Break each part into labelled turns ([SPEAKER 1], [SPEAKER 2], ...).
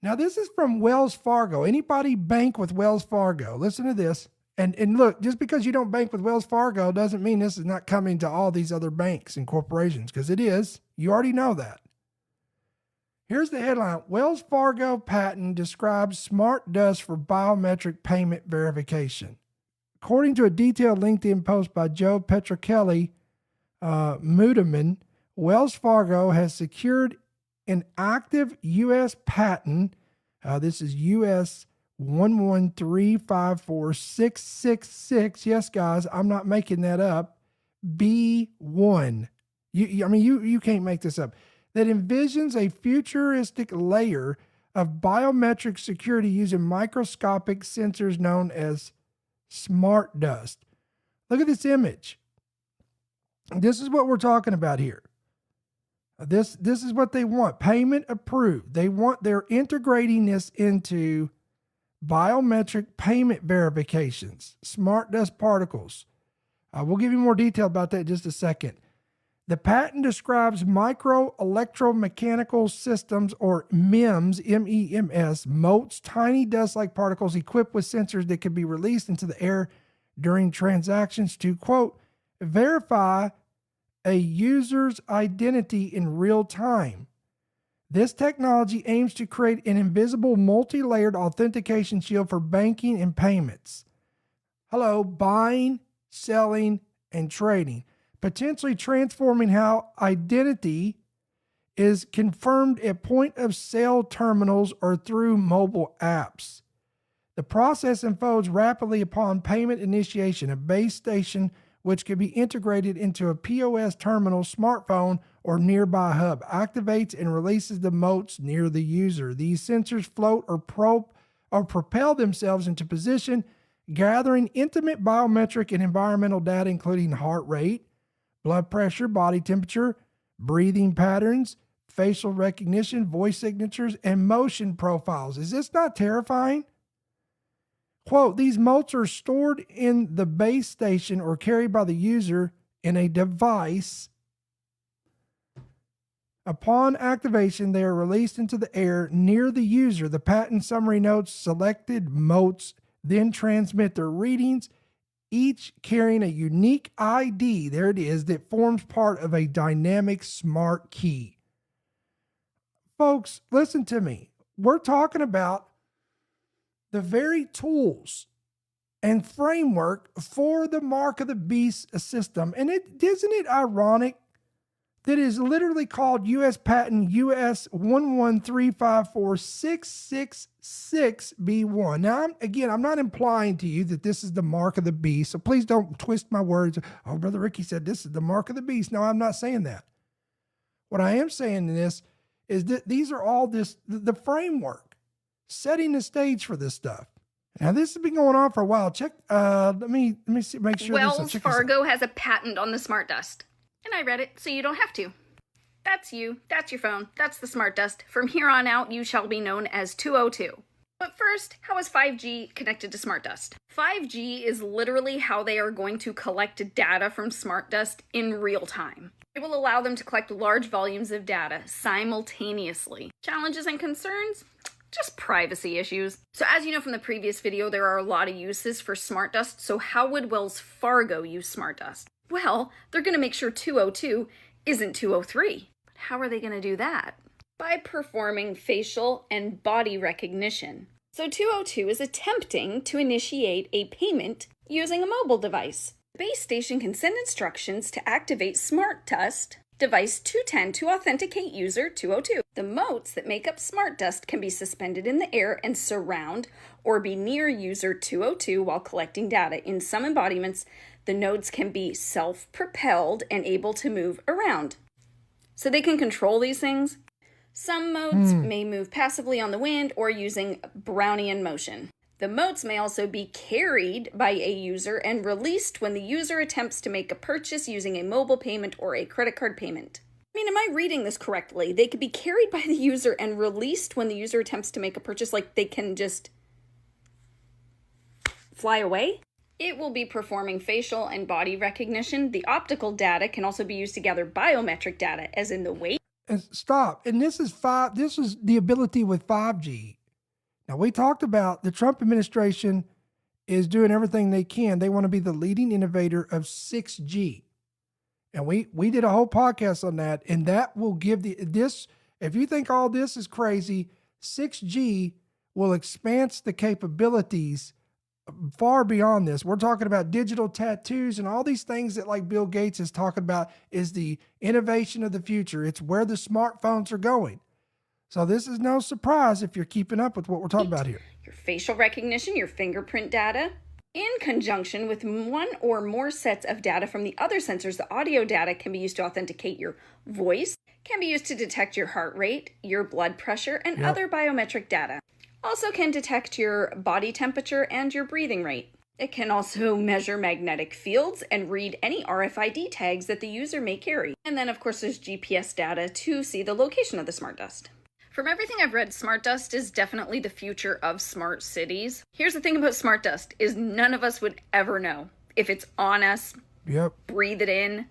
[SPEAKER 1] Now, this is from Wells Fargo. Anybody bank with Wells Fargo? Listen to this. And look, just because you don't bank with Wells Fargo doesn't mean this is not coming to all these other banks and corporations, because it is. You already know that. Here's the headline. Wells Fargo patent describes smart dust for biometric payment verification. According to a detailed LinkedIn post by Joe Petrocelli Mudaman, Wells Fargo has secured an active U.S. patent. This is U.S. 1135466. Yes, guys, I'm not making that up. B1. You can't make this up. That envisions a futuristic layer of biometric security using microscopic sensors known as smart dust. Look at this image. This is what we're talking about here. This is what they want. Payment approved. They're integrating this into biometric payment verifications, smart dust particles. We'll give you more detail about that in just a second. The patent describes micro electromechanical systems, or MEMS, M-E-M-S, motes, tiny dust-like particles equipped with sensors that can be released into the air during transactions to, quote, verify a user's identity in real time. This technology aims to create an invisible multi-layered authentication shield for banking and payments. Hello, buying, selling, and trading. Potentially transforming how identity is confirmed at point-of-sale terminals or through mobile apps. The process unfolds rapidly upon payment initiation. A base station, which can be integrated into a POS terminal, smartphone, or nearby hub, activates and releases the motes near the user. These sensors float or propel themselves into position, gathering intimate biometric and environmental data, including heart rate, blood pressure, body temperature, breathing patterns, facial recognition, voice signatures, and motion profiles. Is this not terrifying? Quote, these motes are stored in the base station or carried by the user in a device. Upon activation, they are released into the air near the user. The patent summary notes selected motes then transmit their readings, each carrying a unique ID, there it is, that forms part of a dynamic smart key. Folks, listen to me. We're talking about the very tools and framework for the mark of the beast system. And isn't it ironic that it is literally called U.S. Patent US 1135466B1. Now, I'm not implying to you that this is the mark of the beast, so please don't twist my words. Oh, Brother Ricky said this is the mark of the beast. No, I'm not saying that. What I am saying in this is that these are all the framework, setting the stage for this stuff. Now, this has been going on for a while. Check, let me see, make sure.
[SPEAKER 2] Wells Fargo has a patent on the smart dust. And I read it, so you don't have to. That's you, that's your phone, that's the smart dust. From here on out, you shall be known as 202. But first, how is 5G connected to smart dust? 5G is literally how they are going to collect data from smart dust in real time. It will allow them to collect large volumes of data simultaneously. Challenges and concerns? Just privacy issues. So as you know from the previous video, there are a lot of uses for smart dust, so how would Wells Fargo use smart dust? Well, they're going to make sure 202 isn't 203. But how are they going to do that? By performing facial and body recognition. So 202 is attempting to initiate a payment using a mobile device. The base station can send instructions to activate smart dust device 210 to authenticate user 202. The motes that make up smart dust can be suspended in the air and surround or be near user 202 while collecting data. In some embodiments, the nodes can be self-propelled and able to move around. So they can control these things. Some motes may move passively on the wind or using Brownian motion. The motes may also be carried by a user and released when the user attempts to make a purchase using a mobile payment or a credit card payment. I mean, am I reading this correctly? They could be carried by the user and released when the user attempts to make a purchase, like they can just fly away? It will be performing facial and body recognition. The optical data can also be used to gather biometric data, as in the weight.
[SPEAKER 1] And stop. And this is the ability with 5G. Now, we talked about the Trump administration is doing everything they can. They want to be the leading innovator of 6G. And we did a whole podcast on that. And that will give this, if you think all this is crazy, 6G will expand the capabilities far beyond this. We're talking about digital tattoos and all these things that like Bill Gates is talking about is the innovation of the future. It's where the smartphones are going. So this is no surprise if you're keeping up with what we're talking about here.
[SPEAKER 2] Your facial recognition, your fingerprint data, in conjunction with one or more sets of data from the other sensors, the audio data can be used to authenticate your voice, can be used to detect your heart rate, your blood pressure, and other biometric data. Also can detect your body temperature and your breathing rate. It can also measure magnetic fields and read any RFID tags that the user may carry. And then, of course, there's GPS data to see the location of the smart dust. From everything I've read, smart dust is definitely the future of smart cities. Here's the thing about smart dust is none of us would ever know. If it's on us, breathe it in,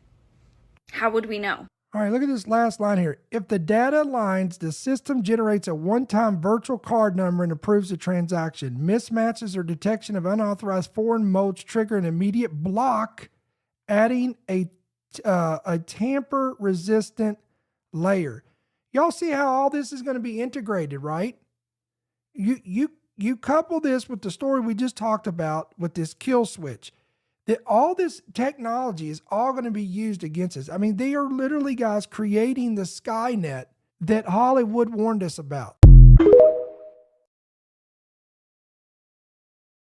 [SPEAKER 2] how would we know?
[SPEAKER 1] All right, look at this last line here. If the data aligns, the system generates a one-time virtual card number and approves the transaction. Mismatches or detection of unauthorized foreign modes trigger an immediate block, adding a tamper-resistant layer. Y'all see how all this is going to be integrated, right? You couple this with the story we just talked about with this kill switch. That all this technology is all going to be used against us. I mean, they are literally, guys, creating the Skynet that Hollywood warned us about.